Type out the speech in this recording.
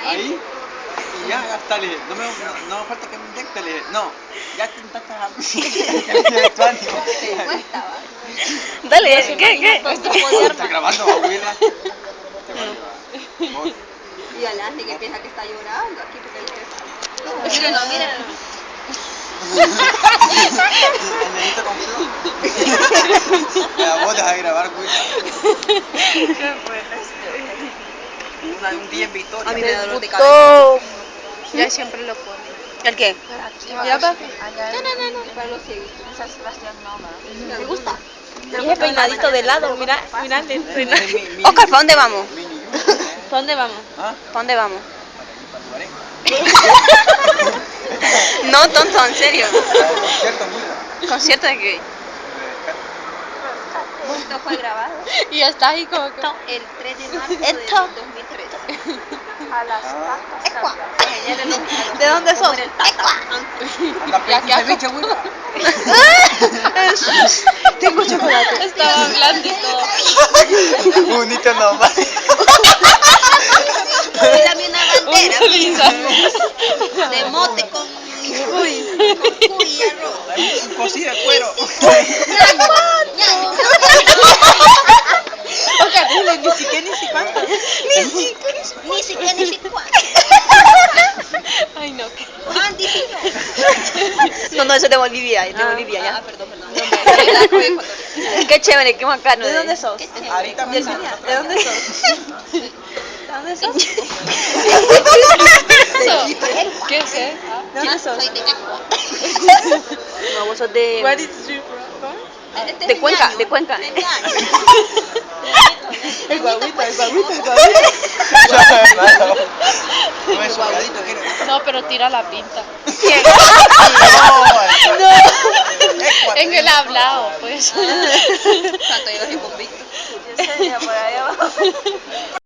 Ahí. Y ya está, le dije, no me falta que me inyecte, le dije, no, ya te intentaste Te cuesta, va. Dale, ¿qué? Está grabando, abuela. Y adelante que piensa que está llorando aquí porque ahí que mírenlo, mírenlo. El dedito con flor. La vos dejas de grabar, güey. Un día en Victoria. A mí me da dolor de cabeza. Ya siempre lo pone. ¿El qué? Ya va. No. Para los cieguitos. Me gusta. Y ese peinadito de lado, mira, mira. Oscar, ¿para dónde vamos? ¿Para dónde vamos? ¿Ah? ¿Para dónde vamos? Para el No, tonto, en serio. Cierto, mucha. ¿Concierto de qué? Esto fue grabado Y ya está ahí como que... el 3 de marzo de 2003. A las ¿De dónde sos? Anda, ceviche, güey. Tengo chocolate. Estaba hablando y todo. Bonito nomás. Dame una bandera de mote con cuy y arroz. Un cocido de cuero. Oiga, dile ni siquiera ni si cuánto. Ni siquiera. Ay, no, qué... No, eso es de Bolivia, ya. Perdón. Qué chévere, qué bacano. ¿De dónde sos? Ahorita mismo. ¿De dónde sos? ¿De dónde sos? ¿Qué es? ¿De dónde sos? Soy de Cacua. No, vos sos de... Where is you from? De Cuenca, de Cuenca. El guaguito. No es soldadito, ¿qué era? No, pero tira la pinta. No. En el hablado, pues. Tanto yo soy convicto. Yo sé, por allá abajo.